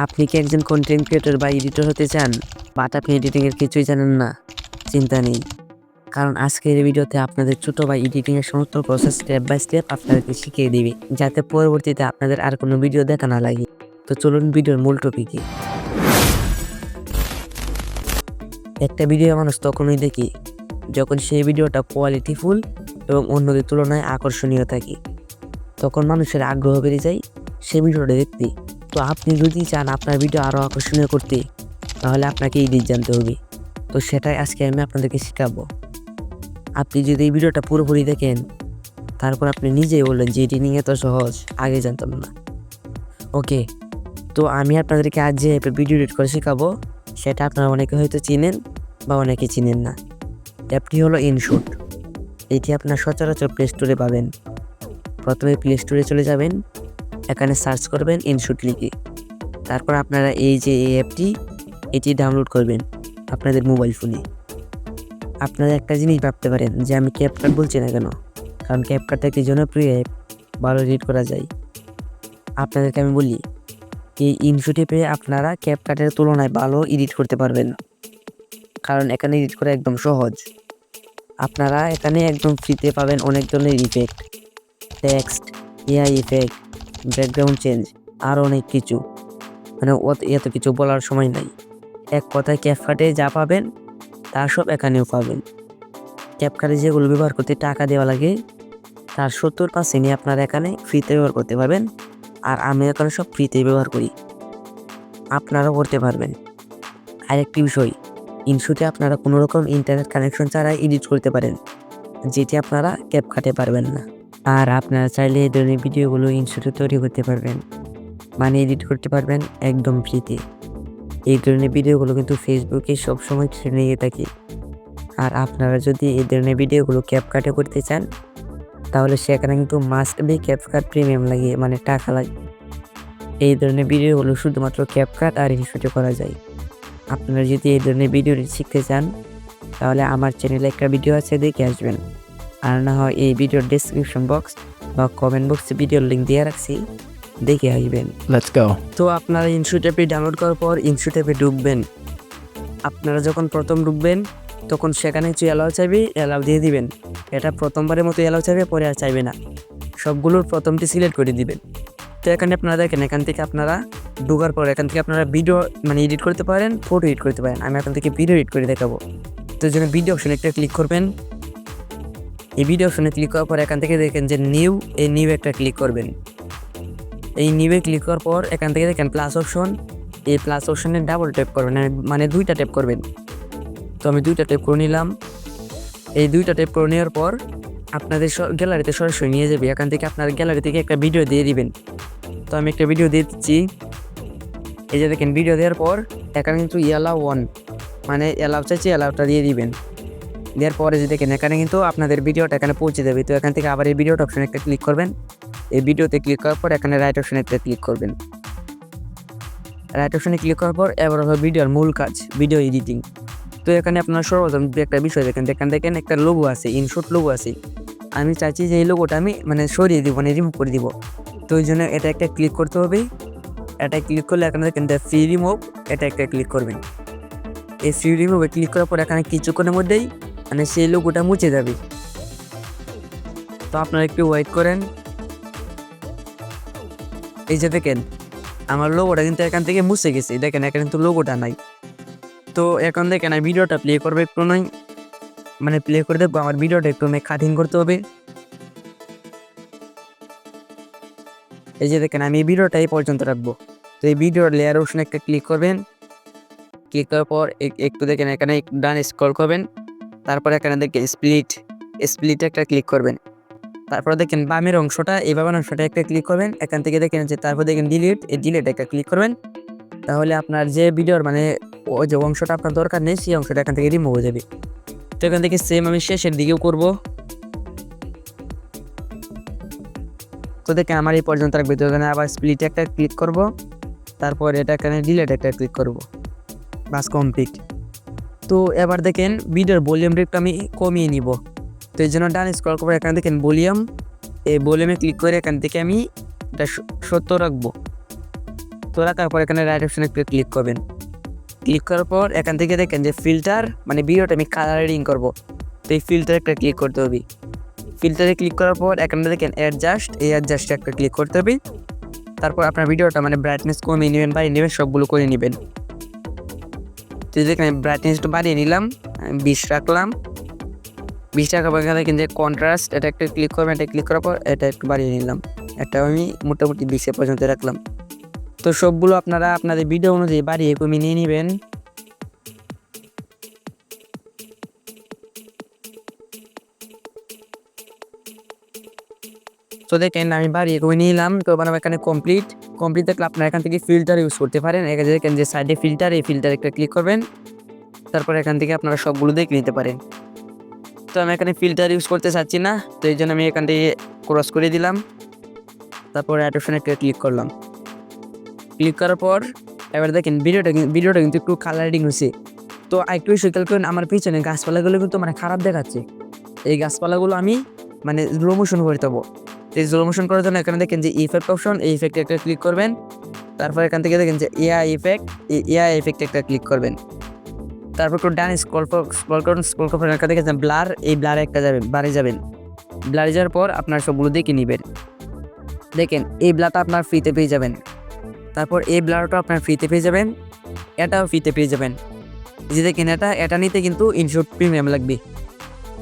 আপনি কি একজন কন্টেন্ট ক্রিয়েটর বা এডিটর হতে চান, বাট আপনি এডিটিংয়ের কিছুই জানেন না? চিন্তা নেই, কারণ আজকের এই ভিডিওতে আপনাদের ছোটো বা এডিটিংয়ের সমস্ত প্রসেস স্টেপ বাই স্টেপ আপনাদেরকে শিখিয়ে দিবে, যাতে পরবর্তীতে আপনাদের আর কোনো ভিডিও দেখা না লাগে। তো চলুন ভিডিওর মূল টপিকে। একটা ভিডিও মানুষ তখনই দেখি যখন সেই ভিডিওটা কোয়ালিটিফুল এবং অন্যদের তুলনায় আকর্ষণীয় থাকে। তখন মানুষের আগ্রহ বেড়ে যায় সেই ভিডিওটা দেখতে। তো আপনি যদি চান আপনার ভিডিও আরও আকর্ষণীয় করতে, তাহলে আপনাকে এডিট জানতে হবে। তো সেটাই আজকে আমি আপনাদেরকে শেখাবো। আপনি যদি এই ভিডিওটা পুরোপুরি দেখেন, তারপর আপনি নিজেই বললেন যে এডিটিং এত সহজ, আগে জানতাম না। ওকে, তো আমি আপনাদেরকে আজ যে ভিডিও এডিট করে শেখাবো, সেটা আপনারা অনেকে হয়তো চিনেন বা অনেকে চিনেন না। অ্যাপটি হলো ইনশট। এটি আপনার সচরাচর প্লে স্টোরে পাবেন। প্রথমে প্লে স্টোরে চলে যাবেন, এখানে সার্চ করবেন ইনশট লিখে। তারপর আপনারা এই যে এই অ্যাপটি, এটি ডাউনলোড করবেন আপনাদের মোবাইল ফোনে। আপনারা একটা জিনিস ভাবতে পারেন যে আমি ক্যাপকাট বলছি না কেন, কারণ ক্যাপকাট একটি জনপ্রিয় অ্যাপ, ভালো এডিট করা যায়। আপনাদেরকে আমি বলি, এই ইনশট অ্যাপে আপনারা ক্যাপকাটের তুলনায় ভালো এডিট করতে পারবেন, কারণ এখানে এডিট করা একদম সহজ। আপনারা এখানে একদম ফ্রিতে পাবেন অনেক ধরনের effect, text, AI effect, background change, আর অনেক কিছু। মানে এত কিছু বলার সময় নাই। এক কথায় ক্যাপকাটে যা পাবেন তা সব এখানেও পাবেন। ক্যাপকাটে যেগুলো ব্যবহার করতে টাকা দেওয়া লাগে, তার 70% আপনারা এখানে ফ্রিতে ব্যবহার করতে পারবেন। আর আমি এখানে সব ফ্রিতে ব্যবহার করি, আপনারাও করতে পারবেন। আরেকটি বিষয়, ইনশটে আপনারা কোনো রকম ইন্টারনেট কানেকশন ছাড়াই এডিট করতে পারেন, যেটি আপনারা ক্যাপকাটে পারবেন না। আর আপনারা চাইলে এই ধরনের ভিডিওগুলো ইনশটে তৈরি করতে পারবেন, মানে এডিট করতে পারবেন একদম ফ্রিতে। এই ধরনের ভিডিওগুলো কিন্তু ফেসবুকে সবসময় ট্রেন্ডিংয়ে থাকে। আর আপনারা যদি এই ধরনের ভিডিওগুলো ক্যাপকাটে করতে চান, তাহলে সেখানে কিন্তু মাস্ট বি ক্যাপকাট প্রিমিয়াম লাগে, মানে টাকা লাগে। এই ধরনের ভিডিওগুলো শুধুমাত্র ক্যাপকাট আর ইনশটে করা যায়। আপনারা যদি এই ধরনের ভিডিও শিখতে চান, তাহলে আমার চ্যানেলে একটা ভিডিও আছে, দেখে আসবেন। আর না হয় এই ভিডিওর ডেসক্রিপশন বক্স বা কমেন্ট বক্সে ভিডিওর লিঙ্ক দিয়ে রাখছি, দেখে আসবেন। Let's go. তো আপনারা ইনশট অ্যাপে ডাউনলোড করার পর ইনশট অ্যাপে ঢুকবেন। আপনারা যখন প্রথম ঢুকবেন, তখন সেখানে কিছু অ্যালাউ চাইবে, অ্যালাউ দিয়ে দিবেন। এটা প্রথমবারের মতো অ্যালাউ চাইবে, পরে আর চাইবে না। সবগুলোর প্রথমটি সিলেক্ট করে দিবেন। তো এখানে আপনারা দেখেন, এখান থেকে আপনারা ঢোকার পর এখান থেকে আপনারা ভিডিও মানে এডিট করতে পারেন, ফটো এডিট করতে পারেন। আমি এখান থেকে ভিডিও এডিট করে দেখাবো। তো এই জন্য ভিডিও অপশনে একটা ক্লিক করবেন। এই ভিডিও অপশনে ক্লিক করার পর এখান থেকে দেখেন যে নিউ, এই নিউ একটা ক্লিক করবেন। এই নিউয়ে ক্লিক করার পর এখান থেকে দেখেন প্লাস অপশন, এই প্লাস অপশনে ডাবল ট্যাপ করবেন, মানে দুইটা ট্যাপ করবেন। তো আমি দুইটা ট্যাপ করে নিলাম। এই দুইটা ট্যাপ করে নেওয়ার পর আপনাদের গ্যালারিতে সরাসরি নিয়ে যাবে। এখান থেকে আপনার গ্যালারি থেকে একটা ভিডিও দিয়ে দিবেন। তো আমি একটা ভিডিও দিয়ে দিচ্ছি। এই যে দেখেন, ভিডিও দেওয়ার পর এখানে কিন্তু অ্যালাউ ওয়ান, মানে অ্যালাউ চাইছে, অ্যালাউটা দিয়ে দিবেন। দেওয়ার পরে যে দেখেন এখানে কিন্তু আপনাদের ভিডিওটা এখানে পৌঁছে যাবে। তো এখান থেকে আবার এই ভিডিওটা অপশনে একটা ক্লিক করবেন। এই ভিডিওতে ক্লিক করার পর এখানে রাইট অপশনে একটা ক্লিক করবেন। রাইট অপশনে ক্লিক করার পর এবার হলো ভিডিওর মূল কাজ, ভিডিও এডিটিং। তো এখানে আপনার সর্বপ্রথম একটা বিষয় দেখেন, দেখেন একটা লোগো আছে, ইনশট লোগো আছে। আমি চাইছি যে এই লোগোটা আমি মানে সরিয়ে দিব, মানে রিমুভ করে দিব। তো ওই জন্য এটা একটা ক্লিক করতে হবে। এটা ক্লিক করলে এখানে দেখেন ফ্রি রিমুভ, এটা একটা ক্লিক করবেন। এই ফ্রি রিমুভে ক্লিক করার পর এখানে কিছুক্ষণের মধ্যেই মানে সেই লোগোটা মুছে যাবে। তো আপনারা একটু ওয়েট করেন। এই যে দেখেন আমার লোগোটা কিন্তু এখান থেকে মুছে গেছে, দেখেন এখানে কিন্তু লোগোটা নাই। তো এখন দেখেন আমি ভিডিওটা প্লে করবো, একটু নয় মানে প্লে করে দেখবো। আমার ভিডিওটা একটু কাটিং করতে হবে। এই যে দেখেন আমি এই ভিডিওটা এই পর্যন্ত রাখবো। তো এই ভিডিওর লেয়ার অপশনে একটা ক্লিক করবেন। ক্লিক করার পর একটু দেখেন এখানে ডান স্ক্রল করবেন। তারপর এখানে দেখেন স্প্লিটে একটা ক্লিক করবেন। তারপর দেখেন বামের অংশটা, এই বামের অংশটা একটা ক্লিক করবেন। এখান থেকে দেখেন যে তারপর দেখেন ডিলিট, এই ডিলিট একটা ক্লিক করবেন। তাহলে আপনার যে ভিডিওর মানে ওই যে অংশটা আপনার দরকার নেই, সেই অংশটা এখান থেকে রিমুভ হয়ে যাবে। তো এখান থেকে সেম আমি শেষের দিকেও করব। তো দেখেন আমার এই পর্যন্ত রাখবে। তো এখানে আবার স্প্লিটে একটা ক্লিক করব। তারপর এটা এখানে ডিলিট একটা ক্লিক করব, বাস কমপ্লিট। তো এবার দেখেন ভিডিওর ভলিউম রেটটা আমি কমিয়ে নিব। তো এই জন্য ডান স্ক্রল করবো, এখানে দেখেন ভলিউম, এই ভলিউমে ক্লিক করে এখান থেকে আমি এটা 70 রাখবো। তো তো রাখার পর এখানে রাইট অপশনে ক্লিক করবেন। ক্লিক করার পর এখান থেকে দেখেন যে ফিল্টার, মানে ভিডিওটা আমি কালারিং করবো, তো এই ফিল্টারে একটা ক্লিক করতে হবে। ফিল্টারে ক্লিক করার পর এখানে দেখেন অ্যাডজাস্ট, এই অ্যাডজাস্টে একটা ক্লিক করতে হবে। তারপর আপনার ভিডিওটা মানে ব্রাইটনেস কমিয়ে নেবেন, বাড়িয়ে নেবেন, সবগুলো করে নেবেন। তো যেখানে ব্রাইটনেসটা বাড়িয়ে নিলাম, 20 রাখলাম। 20 রাখার পর এখানে দেখেন যে কন্ট্রাস্ট, এটা একটা ক্লিক করবেন। এটা ক্লিক করার পর এটা একটু বাড়িয়ে নিলাম, এটা আমি মোটামুটি 20 পর্যন্ত রাখলাম। তো সবগুলো আপনারা আপনাদের ভিডিও অনুযায়ী বাড়িয়ে কমিয়ে নিয়ে নেবেন। তো দেখেন আমি বাড়িয়ে কমিয়ে নিলাম। তো মানে এখানে কমপ্লিট থাকলে আপনারা এখান থেকে ফিল্টার ইউজ করতে পারেন। এখানে দেখেন যে সাইডে ফিল্টার, এই ফিল্টার একটা ক্লিক করবেন। তারপর এখান থেকে আপনারা সবগুলো দেখে নিতে পারেন। তো আমি এখানে ফিল্টার ইউজ করতে চাচ্ছি না, তো এই জন্য আমি এখান থেকে ক্রস করে দিলাম। তারপর অ্যাড অপশনে একটা ক্লিক করলাম। ক্লিক করার পর এবার দেখেন ভিডিওটা কিন্তু একটু কালারিং হয়েছে। তো একটু খেয়াল করেন, আমার পিছনে গাছপালাগুলো কিন্তু মানে খারাপ দেখাচ্ছে। এই গাছপালাগুলো আমি মানে স্লো মোশন করে দেবো। এই স্লো মোশন করার জন্য এখানে দেখেন যে ইফেক্ট অপশন, এই ইফেক্টে একটা ক্লিক করবেন। তারপর এখান থেকে দেখেন যে এআই ইফেক্ট একটা ক্লিক করবেন। তারপর একটু ডান স্ক্রল করুন, এখানে দেখেন ব্লার, এই ব্লারে একটা যাবেন, বাড়ি যাবেন। ব্লারে যাওয়ার পর আপনার সবগুলো দেখে নেবেন। দেখেন এই ব্লারটা আপনার ফ্রিতে পেয়ে যাবেন। তারপর এই ব্লারটা আপনার ফ্রিতে পেয়ে যাবেন, এটাও ফ্রিতে পেয়ে যাবেন। এই যে দেখেন এটা নিতে কিন্তু ইনশট প্রিমিয়াম লাগবে।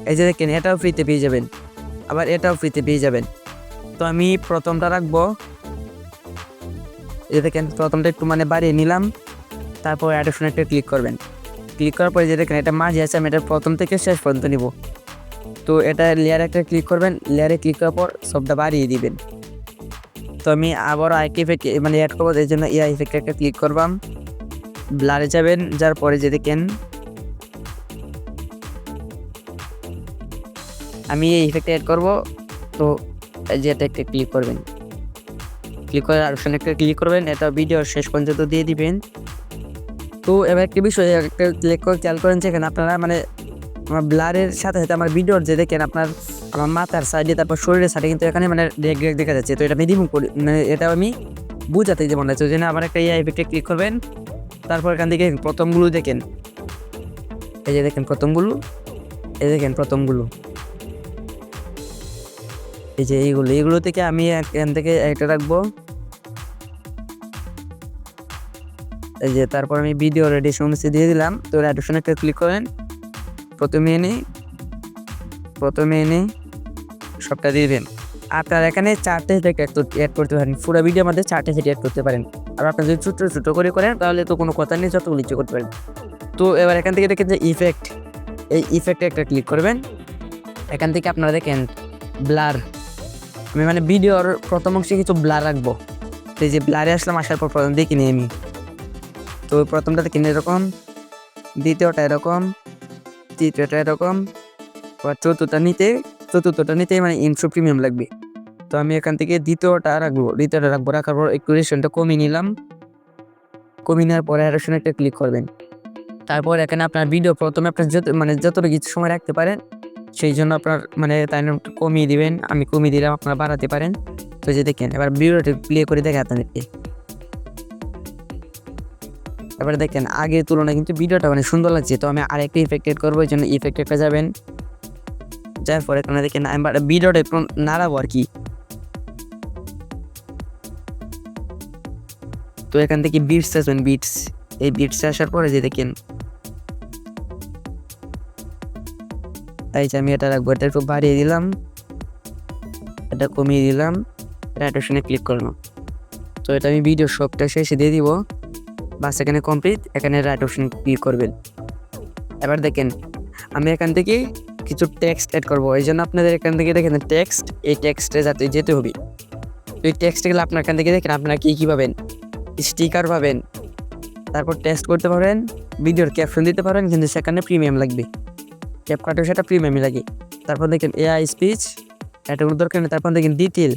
এই যে দেখেন এটাও ফ্রিতে পেয়ে যাবেন, আবার এটাও ফ্রিতে পেয়ে যাবেন। তো আমি প্রথমটা রাখবো। এই যে দেখেন প্রথমটা একটু মানে বাড়িয়ে নিলাম। তারপর অ্যাড অপশনে একটা ক্লিক করবেন। ক্লিক করার পরে যে দেখেন এটা মাঝে আছে, আমি এটা প্রথম থেকে শেষ পর্যন্ত নিব। তো এটা লেয়ারে একটা ক্লিক করবেন। লেয়ারে ক্লিক করার পর সবটা বাড়িয়ে দিবেন। তো আমি আবারও আইকি ইফেক্ট মানে অ্যাড করবো, এই জন্য এআই ইফেক্টে একটা ক্লিক করবাম। ব্লারে যাবেন, যার পরে যে দেখেন আমি এই ইফেক্টে অ্যাড করবো। তো এই যে এটা একটা ক্লিক করবেন। ক্লিক করে অপশনে একটা ক্লিক করবেন, এটা ভিডিওর শেষ পর্যন্ত দিয়ে দিবেন। তো এবার একটা বিষয় একটা খেয়াল করেন, যেখানে আপনারা মানে আমার ব্লারের সাথে সাথে আমার ভিডিওর যে দেখেন আপনার আমার মাথার সাইডে, তারপর শরীরের সাইডে কিন্তু এখানে মানে রেগ দেখা যাচ্ছে। তো এটা আমি রিমুভ করি, মানে এটা আমি বুঝাতে যেমন আছে, ওই জন্য আবার একটা এআই ইফেক্টে ক্লিক করবেন। তারপর এখান থেকে প্রথমগুলো দেখেন, এই যে দেখেন প্রথমগুলো, এই দেখেন প্রথমগুলো, এই যে এইগুলো থেকে আমি এখান থেকে একটা রাখবো। এই যে তারপর আমি ভিডিও রেডিশন অনুযায়ী দিয়ে দিলাম। তো রেডিশনে একটা ক্লিক করেন, প্রথমে এনে সবটা দিবেন। আপনার এখানে 4টে থেকে অ্যাড করতে পারেন, পুরো ভিডিওর মধ্যে 4টে থেকে অ্যাড করতে পারেন। আর আপনার যদি ছোটো করে করেন তাহলে তো কোনো কথা নেই, যতগুলো ইচ্ছে করতে পারেন। তো এবার এখান থেকে দেখেন যে ইফেক্ট, এই ইফেক্টে একটা ক্লিক করবেন। এখান থেকে আপনারা দেখেন ব্লার, আমি মানে ভিডিওর প্রথম অংশে কিছু ব্লার রাখবো। তো এই যে ব্লারে আসলাম, আসার পর প্রথম দেখিনি আমি। তো প্রথমটা দেখেন এরকম, দ্বিতীয়টা এরকম, তৃতীয়টা এরকম, চতুর্থটা নিতে মানে ইনশট প্রিমিয়াম লাগবে। তো আমি এখান থেকে দ্বিতীয়টা রাখবো। রাখার পর একটু রেশনটা কমিয়ে নিলাম। কমিয়ে নেওয়ার পরে রেশনে একটা ক্লিক করবেন। তারপর এখানে আপনার ভিডিও প্রথমে আপনার যতটুকু কিছু সময় রাখতে পারেন, সেই জন্য আপনার মানে তাই কমিয়ে দিবেন। আমি কমিয়ে দিলাম, আপনারা বাড়াতে পারেন। তো যে দেখেন এবার ভিডিওটা প্লে করে দেখে আপনাদেরকে। এবার দেখেন আগের তুলনায় কিন্তু ভিডিওটা মানে সুন্দর লাগছে। তো আমি আরেকটা ইফেক্ট এড করবো, এই জন্য ইফেক্ট একটা যাবেন। যার পরে এখানে দেখেন আমি ভিডিওটা একটু নাড়াবো আর কি। তো এখান থেকে বিটস আসবেন, এই বিটস আসার পরে যে দেখেন এই যে আমি এটা রাখবো, এটা একটু বাড়িয়ে দিলাম, এটা কমিয়ে দিলাম, রাইটেশনে ক্লিক করলাম। তো এটা আমি ভিডিও সবটা শেষে দিয়ে দিব। বাস এখানে কমপ্লিট, এখানে রাইট অপশন ক্লিক করবেন। এবার দেখেন আমি এখান থেকে কিছু টেক্সট অ্যাড করবো, এই জন্য আপনাদের এখান থেকে দেখেন টেক্সট, এই টেক্সটে যাতে যেতে হবে। তো এই টেক্সটে গেলে আপনার এখান থেকে দেখেন আপনারা কী পাবেন, স্টিকার পাবেন, তারপর টেক্সট করতে পারেন, ভিডিওর ক্যাপশন দিতে পারেন, কিন্তু সেখানে প্রিমিয়াম লাগবে। ক্যাপকাটও সেটা প্রিমিয়ামই লাগে। তারপর দেখেন এআই স্পিচ, এটা কোনো দরকার নেই। তারপর দেখেন ডিটেল,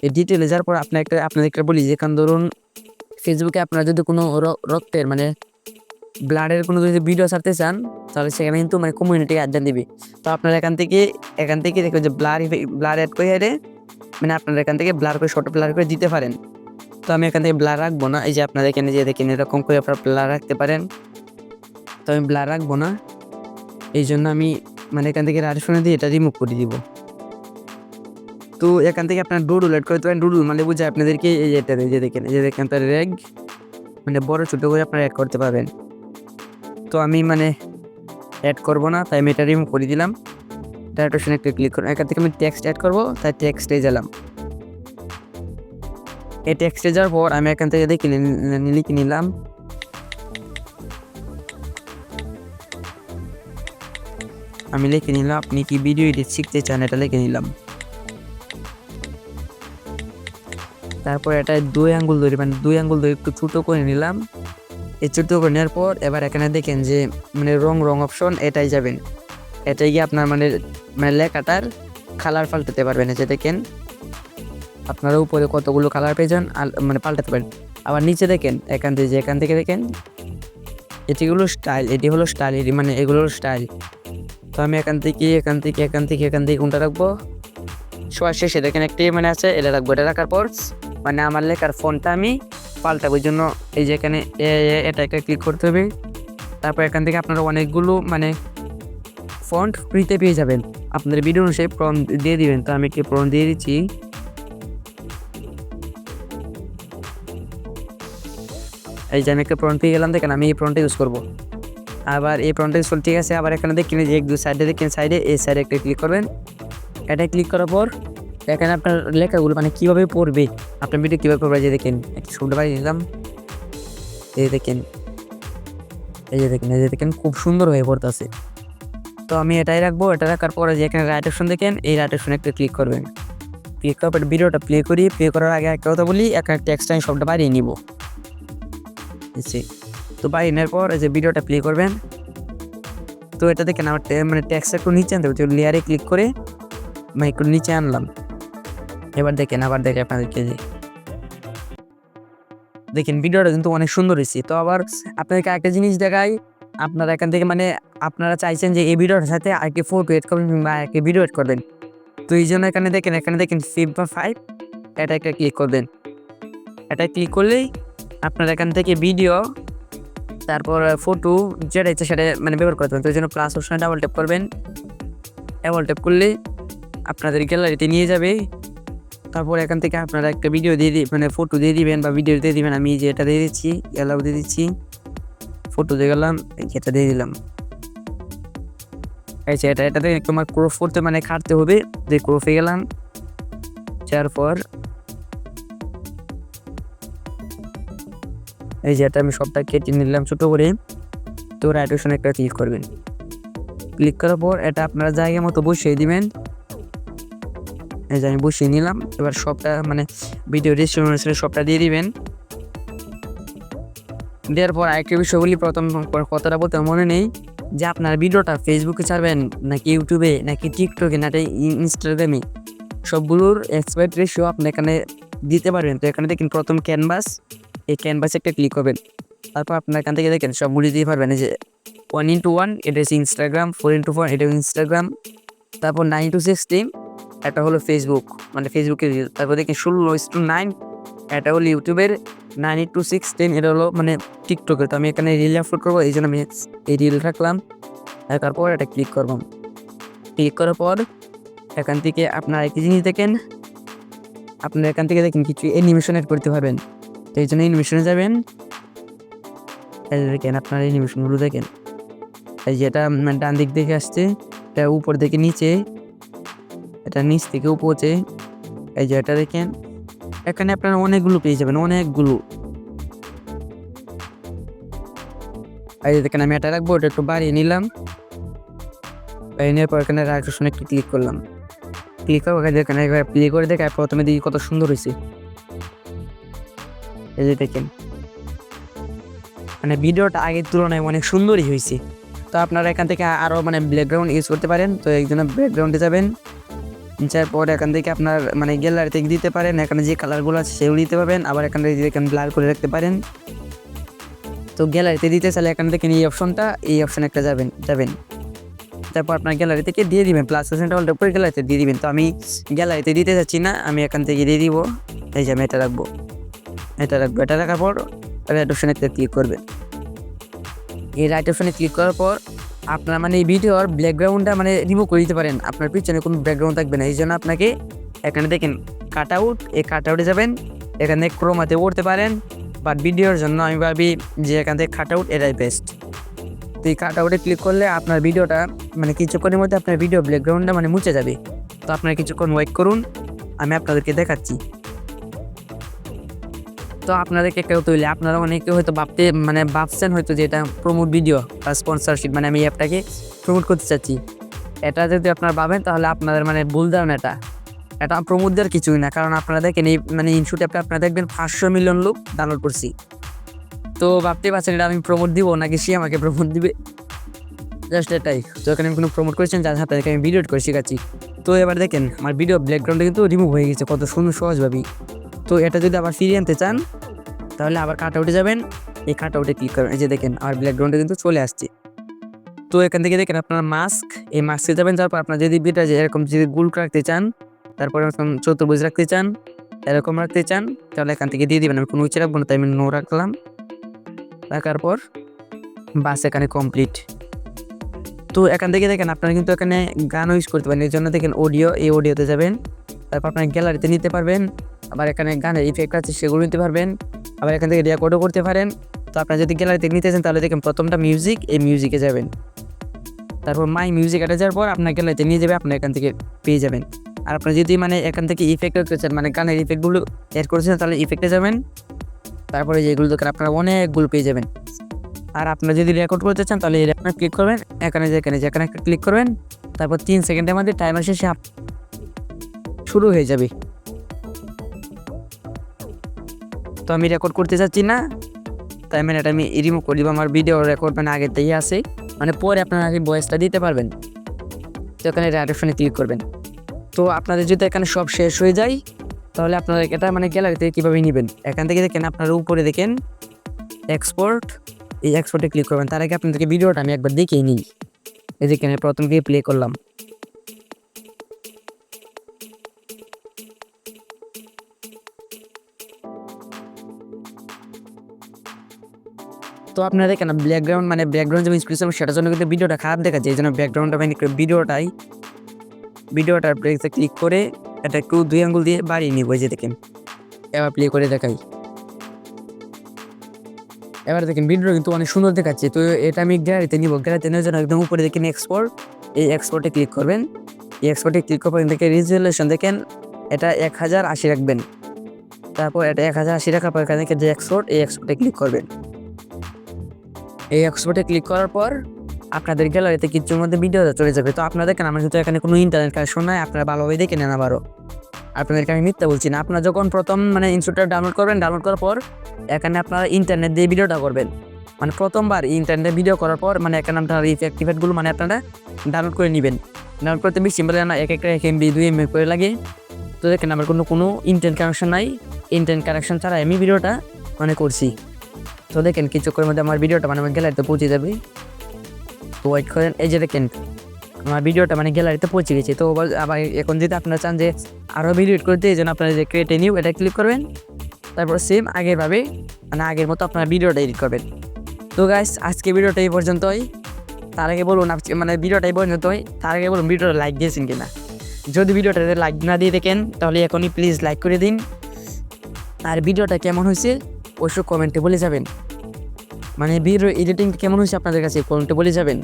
এই ডিটেলে যাওয়ার পর আপনাদের একটা বলি, যেখান ধরুন ফেসবুকে আপনারা যদি কোনো রক্তের মানে ব্লাডের কোনো যদি ভিডিও ছাড়তে চান, তাহলে সেখানে কিন্তু মানে কমিউনিটি আড্ডা দিবে। তো আপনারা এখান থেকে দেখবেন যে ব্লার অ্যাড করে মানে আপনারা এখান থেকে ব্লার করে শর্ট ব্লার করে দিতে পারেন। তো আমি এখান থেকে ব্লার রাখবো না, এই যে আপনারা এখানে যে দেখেন এরকম করে আপনারা ব্লার রাখতে পারেন, তো আমি ব্লার রাখবো না, এই জন্য আমি মানে এখান থেকে রাডিশনে দিয়ে এটা রিমুভ করে দিব। তো এখান থেকে আপনার ডুডুল এড করতে পারেন, ডুডুল মানে বুঝে আপনাদেরকে এই যে এটা এই যে দেখেন তার রেগ মানে বড় ছোটো করে আপনারা অ্যাড করতে পারবেন। তো আমি মানে অ্যাড করবো না, তাই আমি এটা রিমুভ করে দিলাম। ডাইরেকশনে একটা ক্লিক করুন, এখান থেকে আমি টেক্সট অ্যাড করবো, তাই টেক্সটে গেলাম। এই টেক্সটে যাওয়ার পর আমি এখান থেকে লিখে নিলাম আপনি কি ভিডিও এডিট শিখতে চান, এটা লিখে নিলাম। তারপর এটা 2 আঙ্গুল ধরে মানে 2 আঙ্গুল ধরে একটু ছোটো করে নিলাম। এই ছোটো করে নেওয়ার পর এবার এখানে দেখেন যে মানে রং অপশন, এটাই যাবেন। এটাই গিয়ে আপনার মানে লেখাটার কালার পাল্টাতে পারবেন। যে দেখেন আপনারা উপরে কতগুলো কালার পেয়ে যান মানে পাল্টাতে পারেন। আবার নিচে দেখেন এখান থেকে দেখেন এটি হলো স্টাইল, মানে এগুলো স্টাইল। তো আমি এখান থেকে কোনটা রাখবো, সবার শেষে দেখেন একটি মানে আছে, এটা রাখবো। এটা রাখার পর মানে আমার লেখার ফন্টটা আমি পাল্টাবো, ওই জন্য এই যে এখানে এটা একটা ক্লিক করতে হবে। তারপর এখান থেকে আপনারা অনেকগুলো মানে ফন্ট ফ্রিতে পেয়ে যাবেন, আপনাদের ভিডিও অনুসারে প্রম্পট দিয়ে দিবেন। তো আমি একটি প্রম্পট দিয়ে দিচ্ছি, এই যে আমি একটা প্রম্পট পেয়ে গেলাম। দেখেন আমি এই প্রম্পটটা ইউজ করবো। আবার এই প্রম্পটটা ইউজ ঠিক আছে। আবার এখানে দেখেন যে এক দু সাইডে দেখেন, এই সাইডে একটা ক্লিক করবেন। এটা ক্লিক করার পর এখানে আপনার লেখাগুলো মানে কীভাবে পড়বে, আপনার ভিডিও কীভাবে পড়বে, যে দেখেন একটু শব্দ বাড়িয়ে দিলাম। এই যে দেখেন খুব সুন্দর হয়ে পড়তেছে। তো আমি এটাই রাখবো। এটা রাখার পরে যে এখানে রাইট অপশন দেখেন, এই রাইট অপশনে একটা ক্লিক করবেন। ক্লিক করার পর ভিডিওটা প্লে করার আগে একটা কথা বলি, একটা টেক্সট আমি সবটা বাড়িয়ে নিব। তো বাড়িয়ে নেওয়ার পর এই যে ভিডিওটা প্লে করবেন। তো এটা দেখেন আমার মানে টেক্সট একটু নিচে আনতে হবে, লেয়ারে ক্লিক করে মানে একটু নিচে আনলাম। এবার দেখেন আপনাদেরকে দেখেন ভিডিওটা কিন্তু অনেক সুন্দর হয়েছে। তো আবার আপনাদেরকে একটা জিনিস দেখাই, আপনারা এখান থেকে মানে আপনারা চাইছেন যে এই ভিডিওটার সাথে আরেকটি ফটো এড করবেন বা আরেকটি ভিডিও এড করবেন। তো এই জন্য এখানে দেখেন 5 এটা একটা ক্লিক করবেন। এটা ক্লিক করলেই আপনারা এখান থেকে ভিডিও তারপর ফটো যেটা ইচ্ছে সেটা মানে ব্যবহার করতে পারেন। তো এই জন্য প্লাস অপশনে ডাবল ট্যাপ করবেন। ডাবল ট্যাপ করলে আপনাদের গ্যালারিতে নিয়ে যাবে। তারপর এখান থেকে আপনারা একটা ভিডিও মানে ফটো দিয়ে দিবেন বা ভিডিও দিয়ে দিবেন। আমি যে এটা দিয়ে দিচ্ছি, অ্যালাউ দিয়ে দিচ্ছি, ফটো দিয়ে গেলাম, এটা দিয়ে দিলাম। আচ্ছা এটাতে তোমার ক্রপ করতে মানে কাটতে হবে, যে ক্রপে গেলাম। যার পর এই যে এটা আমি সবটা কেটে নিলাম ছোটো করে। তো রাইট অপশনে একটা ক্লিক করবেন। ক্লিক করার পর এটা আপনারা জায়গা মতো বসিয়ে দিবেন। এই যে আমি বসিয়ে নিলাম। এবার সবটা মানে ভিডিও রেজিস্ট্রেশন সবটা দিয়ে দিবেন। দেওয়ার পর আরেকটা বিষয় বলি, প্রথম কথাটা বলতে মনে নেই যে আপনার ভিডিওটা ফেসবুকে ছাড়বেন নাকি ইউটিউবে নাকি টিকটকে নাকি ইনস্টাগ্রামে, সবগুলোর এক্সপার্ট রেশিও আপনি এখানে দিতে পারবেন। তো এখানে দেখেন প্রথম ক্যানভাস, এই ক্যানভাসে একটা ক্লিক করবেন। তারপর আপনার এখান থেকে দেখেন সবগুলি দিতে পারবেন। এই যে 1:1 এটা হচ্ছে ইনস্টাগ্রাম, 4:4 এটা ইনস্টাগ্রাম, তারপর 9:16 এটা হলো ফেসবুক মানে ফেসবুকের রিল। তারপর দেখেন 16:9 এটা হলো ইউটিউবের, 9:16 এটা হলো মানে টিকটকের। তো আমি এখানে রিল আপলোড করবো, এই জন্য আমি এই রিল রাখলাম। তারপর এটা ক্লিক করলাম। ক্লিক করার পর এখান থেকে আপনার একটি জিনিস দেখেন, আপনারা এখান থেকে দেখেন কিছু অ্যানিমেশন এড করতে পারবেন। তো এই জন্য অ্যানিমেশনে যাবেন। এই দেখেন আপনার অ্যানিমেশনগুলো দেখেন, এই যেটা ডান দিক দেখে আসছে, এটা উপর থেকে নিচে, এটা নিচ থেকে উপরে, এই যে এটা দেখেন এখানে আপনারা অনেকগুলো পেয়ে যাবেন, অনেকগুলো। এই যে দেখেন আমি এটা রাখবো, এটা একটু বাড়িয়ে নিলাম। বাড়িয়ে নেওয়ার পর এখানে রাইট অপশনে একটু ক্লিক করলাম। ক্লিক করে দেখেন একবার প্লে করে দেখে প্রথমে দেখি কত সুন্দর হয়েছে। এই যে দেখেন মানে ভিডিওটা আগের তুলনায় অনেক সুন্দরই হয়েছে। তো আপনারা এখান থেকে আরও মানে ব্যাকগ্রাউন্ড ইউজ করতে পারেন। তো এই জন্য ব্যাকগ্রাউন্ডে যাবেন, যার পর এখান থেকে আপনার মানে গ্যালারি থেকে দিতে পারেন। এখানে যে কালারগুলো আছে সেগুলো দিতে পারবেন। আবার এখানে এখানে ব্লার করে রাখতে পারেন। তো গ্যালারিতে দিতে চাইলে এখান থেকে এই অপশনে একটা যাবেন। তারপর আপনার গ্যালারি থেকে দিয়ে দিবেন, প্লাস অপশনটা অল্প করে গ্যালারিতে দিয়ে দিবেন। তো আমি গ্যালারিতে দিতে চাচ্ছি না, আমি এখান থেকে দিয়ে দিব। এই যে আমি এটা রাখবো। এটা রাখবো। এটা রাখার পর রাইট অপশানে ক্লিক করবেন। এই রাইট অপশানে ক্লিক করার পর আপনার মানে এই ভিডিওর ব্যাকগ্রাউন্ডটা মানে রিমুভ করে দিতে পারেন। আপনার পিছনে কোনো ব্যাকগ্রাউন্ড থাকবে না, এই জন্য আপনাকে এখানে দেখেন কাট আউট, এই কাট আউটে যাবেন, এখানে ক্রোমাতে করতে পারেন, বাট ভিডিওর জন্য আমি ভাবি যে এখান থেকে কাট আউট এটাই বেস্ট। তো এই কাট আউটে ক্লিক করলে আপনার ভিডিওটা মানে কিছুক্ষণের মধ্যে আপনার ভিডিও ব্যাকগ্রাউন্ডটা মানে মুছে যাবে। তো আপনারা কিছুক্ষণ ওয়েট করুন, আমি আপনাদেরকে দেখাচ্ছি। তো আপনাদেরকে কেউ তৈরি আপনারা অনেকে হয়তো ভাবছেন হয়তো যে এটা প্রমোট ভিডিও বা স্পন্সরশিপ, মানে আমি অ্যাপটাকে প্রমোট করতে চাচ্ছি। এটা যদি আপনারা ভাবেন তাহলে আপনাদের মানে ভুল ধারণা। এটা প্রমোট দেওয়ার কিছুই না, কারণ আপনারা দেখেন এই মানে ইনশুট অ্যাপটা আপনারা দেখবেন 500 মিলিয়ন লোক ডাউনলোড করছি। তো ভাবতেই পারছেন এটা আমি প্রমোট দিব নাকি সে আমাকে প্রমোট দিবে, জাস্ট এটাই। তো এখানে আমি কোনো প্রমোট করেছেন যার হাতে আমি ভিডিও করে শিখাচ্ছি। তো এবার দেখেন আমার ভিডিও ব্যাকগ্রাউন্ডে কিন্তু রিমুভ হয়ে গেছে কত সুন্দর সহজভাবেই। তো এটা যদি আবার ফিরিয়ে আনতে চান তাহলে আবার কাট আউটে যাবেন, এই কাট আউটে ক্লিক করবেন, এই যে দেখেন আমার ব্যাকগ্রাউন্ডে কিন্তু চলে আসছে। তো এখান থেকে দেখেন আপনার মাস্ক, এই মাস্কে যাবেন, তারপর আপনার যদি ভিডিওটা যে এরকম যদি গোল রাখতে চান, তারপর চতুর্ভুজ রাখতে চান, এরকম রাখতে চান, তাহলে এখান থেকে দিয়ে দিবেন। আমি কোনো উঁচু রাখবো না, তাই আমি নো রাখলাম। রাখার পর বাস এখানে কমপ্লিট। তো এখান থেকে দেখেন আপনারা কিন্তু এখানে গানও ইউজ করতে পারেন, এই জন্য দেখেন অডিও, এই অডিওতে যাবেন, তারপর আপনার গ্যালারিতে নিতে পারবেন। আবার এখানে গানের ইফেক্ট আছে সেগুলো নিতে পারবেন, আবার এখান থেকে রেকর্ডও করতে পারেন। তো আপনারা যদি গ্যালারিতে নিতে চান তাহলে দেখেন প্রথমটা মিউজিক, এই মিউজিকে যাবেন, তারপর মাই মিউজিক এটা যাওয়ার পর আপনার গ্যালারিতে নিয়ে যাবে, আপনি এখান থেকে পেয়ে যাবেন। আর আপনারা যদি মানে এখান থেকে ইফেক্ট করতে চান, মানে গানের ইফেক্টগুলো অ্যাড করছেন, তাহলে ইফেক্টে যাবেন, তারপরে যেগুলো দরকার আপনারা অনেকগুলো পেয়ে যাবেন। আর আপনারা যদি রেকর্ড করতে চান তাহলে আপনারা ক্লিক করবেন, এখানে যেখানে একটা ক্লিক করবেন, তারপর 3 সেকেন্ডের মধ্যে টাইমার শেষে শুরু হয়ে যাবে। তো আমি রেকর্ড করতে চাচ্ছি না, তাই মানে এটা আমি রিমুভ করে দিব। আমার ভিডিও রেকর্ড মানে আগের থেকেই আছে, মানে পরে আপনারা আগে ভয়েসটা দিতে পারবেন। তো এখানে রাইট অপশনে ক্লিক করবেন। তো আপনাদের যদি এখানে সব শেষ হয়ে যায় তাহলে আপনারা এটা মানে গ্যালারিতে কীভাবে নেবেন, এখান থেকে দেখেন আপনারা উপরে দেখেন এক্সপোর্ট, এই এক্সপোর্টে ক্লিক করবেন। তার আগে আপনাদেরকে ভিডিওটা আমি একবার দেখেই নিই। এই যেখানে প্রথম গিয়ে প্লে করলাম, তো আপনারা দেখেন ব্যাকগ্রাউন্ড মানে ব্যাকগ্রাউন্ড যেমন স্ক্রিন সেটার জন্য কিন্তু ভিডিওটা খারাপ দেখাচ্ছে, এই জন্য ব্যাকগ্রাউন্ডটা মানে ভিডিওটার ব্রেকতে ক্লিক করে এটা একটু 2 আঙ্গুল দিয়ে বাড়িয়ে নিব। এই যে দেখেন এবার প্লে করে দেখাই, এবার দেখেন ভিডিও কিন্তু অনেক সুন্দর দেখাচ্ছে। তো এটা আমি গ্যালারিতে নিব, গ্যালারিতে নেওয়ার জন্য একদম উপরে দেখেন এক্সপোর্ট, এই এক্সপোর্টে ক্লিক করবেন। এই এক্সপোর্টে ক্লিক করার পর থেকে রেজুলেশন দেখেন এটা 1080 রাখবেন, তারপর এটা 1080 রাখার পর এখান থেকে যে এক্সপোর্ট, এই এক্সপোর্টে ক্লিক করবেন। এই এক্সপোর্টে ক্লিক করার পর আপনাদের গ্যালারিতে কিছুর মধ্যে ভিডিওটা চলে যাবে। তো আপনারা দেখেন আমার কিন্তু এখানে কোনো ইন্টারনেট কানেকশন নাই, আপনারা ভালোভাবে দেখে নেন। আবারও আপনাদেরকে আমি মিথ্যা বলছি না, আপনারা যখন প্রথম মানে ইনশটটা ডাউনলোড করবেন, ডাউনলোড করার পর এখানে আপনারা ইন্টারনেট দিয়ে ভিডিওটা করবেন, মানে প্রথমবার ইন্টারনেটে ভিডিও করার পর মানে এখানে আপনারা ইফেক্টগুলো মানে আপনারা ডাউনলোড করে নেবেন। ডাউনলোড করতে বেশি সিম্পল না, এক একটা 1 MB 2 MB করে লাগে। তো দেখেন আমার কোনো ইন্টারনেট কানেকশন নাই, ইন্টারনেট কানেকশন ছাড়া আমি ভিডিওটা মানে করছি। তো দেখেন কিছুক্ষণের মধ্যে আমার ভিডিওটা মানে আমার গ্যালারিতে পৌঁছে যাবে। তো ওয়েট করেন, এই যে দেখেন আমার ভিডিওটা মানে গ্যালারিতে পৌঁছে গেছে। তো আবার এখন যদি আপনারা চান যে আরও ভিডিও এডিট করতে, এই জন্য আপনারা যে ক্রিয়েট এ নিউ এটা ক্লিক করবেন, তারপর সেম আগেরভাবে মানে আগের মতো আপনারা ভিডিওটা এডিট করবেন। তো গাইস আজকে ভিডিওটা এই পর্যন্তই। তার আগে বলুন মানে ভিডিওটা এই পর্যন্তই, তার আগে বলুন ভিডিওটা লাইক দিয়েছেন কিনা। যদি ভিডিওটাতে লাইক না দিয়ে দেখেন তাহলে এখনই প্লিজ লাইক করে দিন। আর ভিডিওটা কেমন হয়েছে অবশ্যই কমেন্টে বলে যাবেন, মানে ভিডিও এডিটিং কেমন হয়েছে আপনাদের কাছে কমেন্টে বলে যাবেন।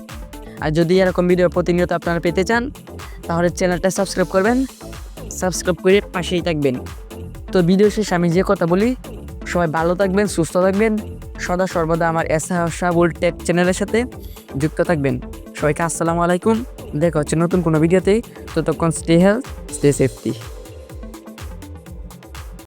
আর যদি এরকম ভিডিও প্রতিনিয়ত আপনারা পেতে চান তাহলে চ্যানেলটা সাবস্ক্রাইব করবেন, সাবস্ক্রাইব করে পাশেই থাকবেন। তো ভিডিও শেষে আমি যে কথা বলি, সবাই ভালো থাকবেন, সুস্থ থাকবেন, সদা সর্বদা আমার শাহাবুল টেক চ্যানেলের সাথে যুক্ত থাকবেন। সবাইকে আসসালামু আলাইকুম, দেখা হচ্ছে নতুন কোনো ভিডিওতে। ততক্ষণ স্টে হেলথ, স্টে সেফটি।